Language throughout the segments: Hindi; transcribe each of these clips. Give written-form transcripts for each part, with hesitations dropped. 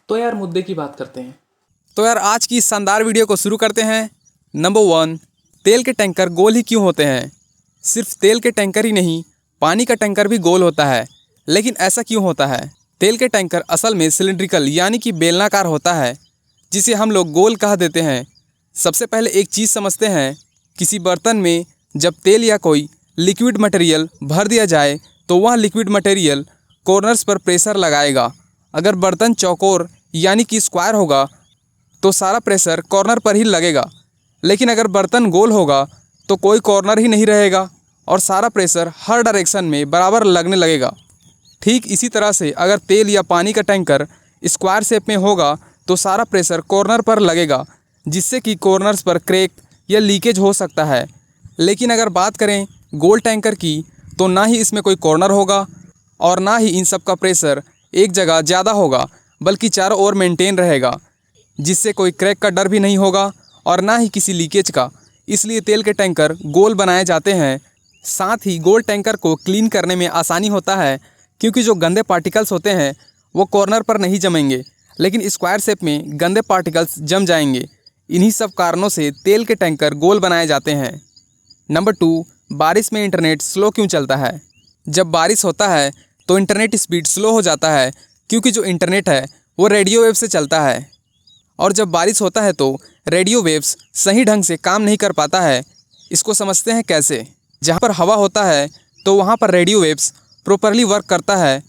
तो यार मुद्दे की बात करते हैं। तो यार आज की इस शानदार वीडियो को शुरू करते हैं। नंबर 1, तेल के टैंकर गोल ही क्यों होते हैं? सिर्फ तेल के टैंकर ही नहीं, पानी का टैंकर भी गोल होता है। लेकिन ऐसा क्यों होता है? तेल के टैंकर असल में सिलिंड्रिकल यानी कि बेलनाकार होता है, जिसे हम लोग गोल कह देते हैं। सबसे पहले एक चीज़ समझते हैं, किसी बर्तन में जब तेल या कोई लिक्विड मटेरियल भर दिया जाए तो वह लिक्विड मटेरियल कॉर्नर्स पर प्रेशर लगाएगा। अगर बर्तन चौकोर यानी कि स्क्वायर होगा तो सारा प्रेशर कॉर्नर पर ही लगेगा, लेकिन अगर बर्तन गोल होगा तो कोई कॉर्नर ही नहीं रहेगा और सारा प्रेशर हर डायरेक्शन में बराबर लगने लगेगा। ठीक इसी तरह से अगर तेल या पानी का टैंकर स्क्वायर शेप में होगा तो सारा प्रेशर कॉर्नर पर लगेगा, जिससे कि कॉर्नर्स पर क्रैक या लीकेज हो सकता है। लेकिन अगर बात करें गोल टैंकर की, तो ना ही इसमें कोई कॉर्नर होगा और ना ही इन सब का प्रेशर एक जगह ज़्यादा होगा, बल्कि चारों ओर मेंटेन रहेगा, जिससे कोई क्रैक का डर भी नहीं होगा और ना ही किसी लीकेज का। इसलिए तेल के टैंकर गोल बनाए जाते हैं। साथ ही गोल टैंकर को क्लीन करने में आसानी होता है, क्योंकि जो गंदे पार्टिकल्स होते हैं वो कॉर्नर पर नहीं जमेंगे, लेकिन स्क्वायर शेप में गंदे पार्टिकल्स जम जाएंगे। इन्हीं सब कारणों से तेल के टैंकर गोल बनाए जाते हैं। नंबर 2, बारिश में इंटरनेट स्लो क्यों चलता है? जब बारिश होता है तो इंटरनेट स्पीड स्लो हो जाता है, क्योंकि जो इंटरनेट है वो रेडियो वेव से चलता है। और जब बारिश होता है तो रेडियो वेव्स सही ढंग से काम नहीं कर पाता है। इसको समझते हैं कैसे? जहाँ पर हवा होता है तो वहाँ पर रेडियो वेव्स प्रॉपरली वर्क करता है,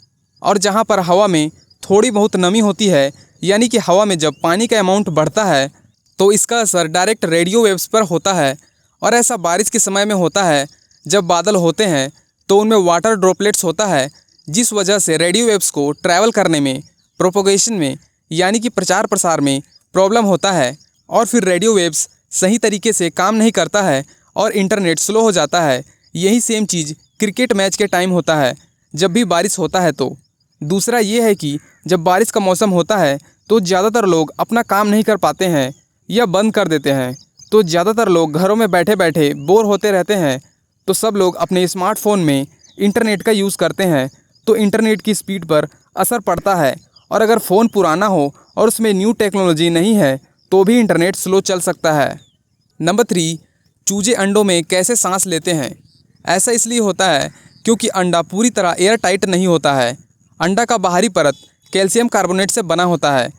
और जहाँ पर हवा में थोड़ी बहुत नमी होती है, यानी कि हवा में जब पानी का अमाउंट बढ़ता है तो इसका असर डायरेक्ट रेडियो वेव्स पर होता है। और ऐसा बारिश के समय में होता है। जब बादल होते हैं तो उनमें वाटर ड्रॉपलेट्स होता है, जिस वजह से रेडियो वेव्स को ट्रैवल करने में, प्रोपोगेशन में यानी कि प्रचार प्रसार में प्रॉब्लम होता है, और फिर रेडियो वेव्स सही तरीके से काम नहीं करता है और इंटरनेट स्लो हो जाता है। यही सेम चीज़ क्रिकेट मैच के टाइम होता है जब भी बारिश होता है। तो दूसरा ये है कि जब बारिश का मौसम होता है तो ज़्यादातर लोग अपना काम नहीं कर पाते हैं या बंद कर देते हैं। तो ज़्यादातर लोग घरों में बैठे बैठे बोर होते रहते हैं, तो सब लोग अपने स्मार्टफोन में इंटरनेट का यूज़ करते हैं, तो इंटरनेट की स्पीड पर असर पड़ता है। और अगर फ़ोन पुराना हो और उसमें न्यू टेक्नोलॉजी नहीं है तो भी इंटरनेट स्लो चल सकता है। नंबर 3, चूजे अंडों में कैसे सांस लेते हैं? ऐसा इसलिए होता है क्योंकि अंडा पूरी तरह एयर टाइट नहीं होता है। अंडा का बाहरी परत कैल्शियम कार्बोनेट से बना होता है।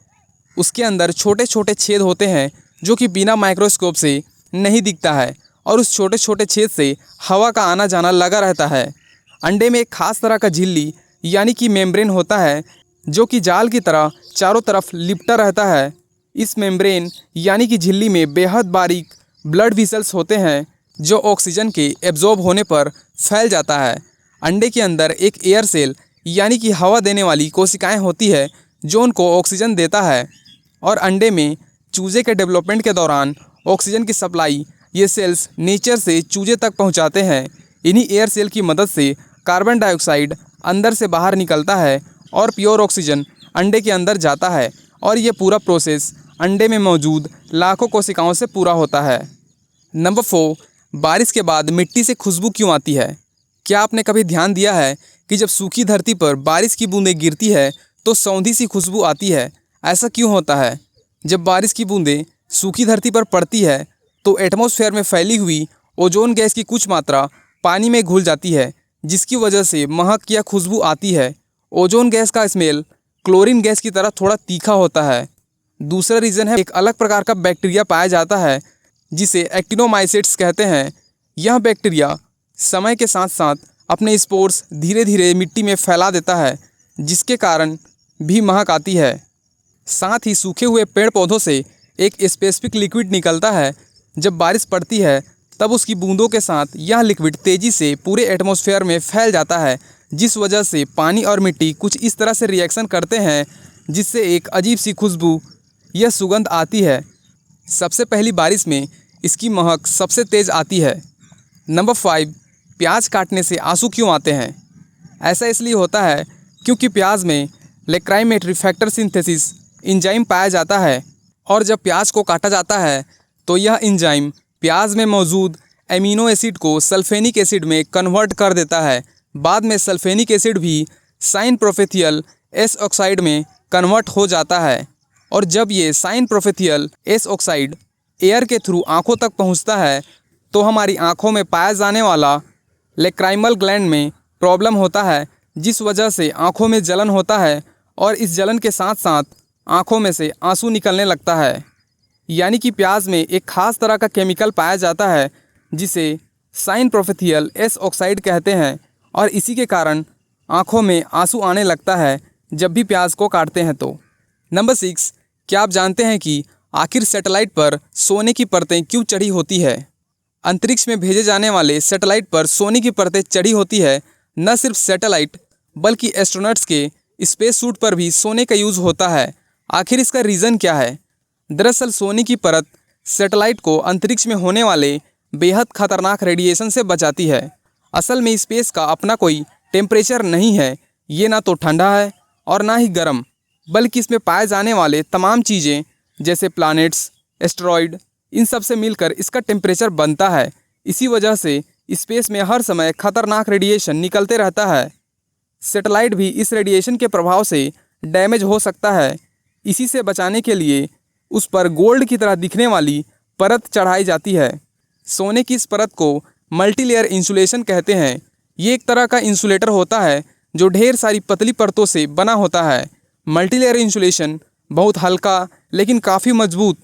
उसके अंदर छोटे छोटे छेद होते हैं जो कि बिना माइक्रोस्कोप से नहीं दिखता है, और उस छोटे छोटे छेद से हवा का आना जाना लगा रहता है। अंडे में एक खास तरह का झिल्ली यानी कि मेम्ब्रेन होता है, जो कि जाल की तरह चारों तरफ लिपटा रहता है। इस मेम्ब्रेन यानी कि झिल्ली में बेहद बारीक ब्लड वेसल्स होते हैं, जो ऑक्सीजन के एब्जॉर्ब होने पर फैल जाता है। अंडे के अंदर एक एयर सेल यानी कि हवा देने वाली कोशिकाएं होती है, जो उनको ऑक्सीजन देता है। और अंडे में चूजे के डेवलपमेंट के दौरान ऑक्सीजन की सप्लाई ये सेल्स नेचर से चूजे तक पहुंचाते हैं। इन्हीं एयर सेल की मदद से कार्बन डाइऑक्साइड अंदर से बाहर निकलता है और प्योर ऑक्सीजन अंडे के अंदर जाता है, और ये पूरा प्रोसेस अंडे में मौजूद लाखों कोशिकाओं से पूरा होता है। नंबर 4, बारिश के बाद मिट्टी से खुशबू क्यों आती है? क्या आपने कभी ध्यान दिया है कि जब सूखी धरती पर बारिश की बूंदें गिरती है तो सौंधी सी खुशबू आती है? ऐसा क्यों होता है? जब बारिश की बूंदें सूखी धरती पर पड़ती है तो एटमॉस्फेयर में फैली हुई ओजोन गैस की कुछ मात्रा पानी में घुल जाती है, जिसकी वजह से महक या खुशबू आती है। ओजोन गैस का स्मेल क्लोरीन गैस की तरह थोड़ा तीखा होता है। दूसरा रीज़न है, एक अलग प्रकार का बैक्टीरिया पाया जाता है जिसे एक्टिनोमाइसीट्स कहते हैं। यह बैक्टीरिया समय के साथ साथ अपने स्पोर्स धीरे धीरे मिट्टी में फैला देता है, जिसके कारण भी महक आती है। साथ ही सूखे हुए पेड़ पौधों से एक स्पेसिफिक लिक्विड निकलता है। जब बारिश पड़ती है तब उसकी बूंदों के साथ यह लिक्विड तेज़ी से पूरे एटमॉस्फेयर में फैल जाता है, जिस वजह से पानी और मिट्टी कुछ इस तरह से रिएक्शन करते हैं, जिससे एक अजीब सी खुशबू या सुगंध आती है। सबसे पहली बारिश में इसकी महक सबसे तेज़ आती है। नंबर 5, प्याज काटने से आंसू क्यों आते हैं? ऐसा इसलिए होता है क्योंकि प्याज में लेक्राइमेटरी फैक्टर सिंथेसिस एंजाइम पाया जाता है, और जब प्याज को काटा जाता है तो यह एंजाइम प्याज में मौजूद एमिनो एसिड को सल्फेनिक एसिड में कन्वर्ट कर देता है। बाद में सल्फेनिक एसिड भी साइन प्रोफेथियल एस ऑक्साइड में कन्वर्ट हो जाता है और जब ये साइन प्रोफेथियल एस ऑक्साइड एयर के थ्रू आँखों तक पहुँचता है तो हमारी आँखों में पाया जाने वाला लेक्राइमल ग्लैंड में प्रॉब्लम होता है, जिस वजह से आँखों में जलन होता है और इस जलन के साथ साथ आँखों में से आंसू निकलने लगता है। यानी कि प्याज में एक खास तरह का केमिकल पाया जाता है जिसे साइन प्रोफेथियल एस ऑक्साइड कहते हैं और इसी के कारण आँखों में आंसू आने लगता है जब भी प्याज को काटते हैं तो। नंबर 6, क्या आप जानते हैं कि आखिर सैटेलाइट पर सोने की परतें क्यों चढ़ी होती है? अंतरिक्ष में भेजे जाने वाले सैटेलाइट पर सोने की परतें चढ़ी होती है। न सिर्फ सैटेलाइट बल्कि एस्ट्रोनॉट्स के स्पेस सूट पर भी सोने का यूज़ होता है। आखिर इसका रीज़न क्या है? दरअसल सोने की परत सैटेलाइट को अंतरिक्ष में होने वाले बेहद खतरनाक रेडिएशन से बचाती है। असल में स्पेस का अपना कोई टेम्परेचर नहीं है, ये ना तो ठंडा है और ना ही गर्म, बल्कि इसमें पाए जाने वाले तमाम चीज़ें जैसे प्लैनेट्स, एस्टेरॉयड, इन सब से मिलकर इसका टेम्परेचर बनता है। इसी वजह से स्पेस में हर समय खतरनाक रेडिएशन निकलते रहता है। सैटेलाइट भी इस रेडिएशन के प्रभाव से डैमेज हो सकता है। इसी से बचाने के लिए उस पर गोल्ड की तरह दिखने वाली परत चढ़ाई जाती है। सोने की इस परत को मल्टीलेयर इंसुलेशन कहते हैं। ये एक तरह का इंसुलेटर होता है जो ढेर सारी पतली परतों से बना होता है। मल्टीलेयर इंसुलेशन बहुत हल्का लेकिन काफ़ी मजबूत।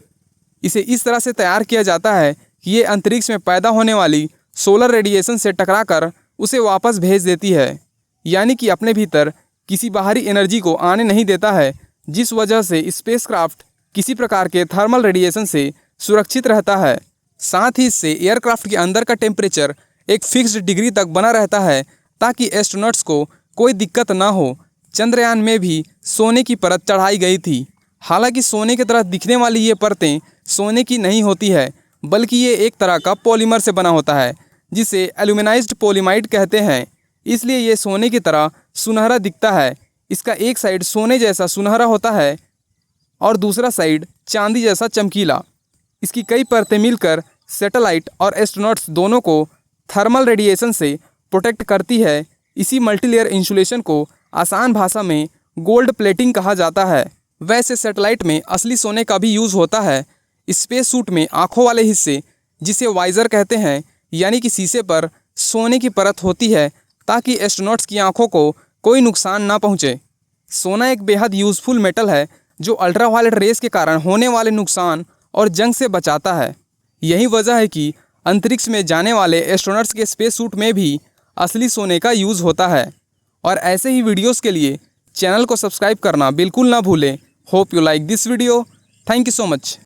इसे इस तरह से तैयार किया जाता है कि ये अंतरिक्ष में पैदा होने वाली सोलर रेडिएशन से टकराकर उसे वापस भेज देती है, यानी कि अपने भीतर किसी बाहरी एनर्जी को आने नहीं देता है, जिस वजह से स्पेसक्राफ्ट किसी प्रकार के थर्मल रेडिएशन से सुरक्षित रहता है। साथ ही इससे एयरक्राफ्ट के अंदर का टेम्परेचर एक फिक्स्ड डिग्री तक बना रहता है ताकि एस्ट्रोनॉट्स को कोई दिक्कत ना हो। चंद्रयान में भी सोने की परत चढ़ाई गई थी। हालांकि सोने की तरह दिखने वाली ये परतें सोने की नहीं होती है, बल्कि ये एक तरह का पॉलीमर से बना होता है जिसे एल्यूमिनाइज्ड पॉलीमाइड कहते हैं। इसलिए ये सोने की तरह सुनहरा दिखता है। इसका एक साइड सोने जैसा सुनहरा होता है और दूसरा साइड चांदी जैसा चमकीला। इसकी कई परतें मिलकर सैटेलाइट और एस्ट्रोनॉट्स दोनों को थर्मल रेडिएशन से प्रोटेक्ट करती है। इसी मल्टीलेयर इंसुलेशन को आसान भाषा में गोल्ड प्लेटिंग कहा जाता है। वैसे सैटेलाइट में असली सोने का भी यूज़ होता है। स्पेस सूट में आँखों वाले हिस्से जिसे वाइज़र कहते हैं, यानी कि शीशे पर सोने की परत होती है ताकि एस्ट्रोनॉट्स की आँखों को कोई नुकसान ना पहुँचे। सोना एक बेहद यूज़फुल मेटल है जो अल्ट्रावायलेट रेस के कारण होने वाले नुकसान और जंग से बचाता है। यही वजह है कि अंतरिक्ष में जाने वाले एस्ट्रोनॉट्स के स्पेस सूट में भी असली सोने का यूज़ होता है। और ऐसे ही वीडियोस के लिए चैनल को सब्सक्राइब करना बिल्कुल ना भूलें। Hope you like this video. Thank you so much.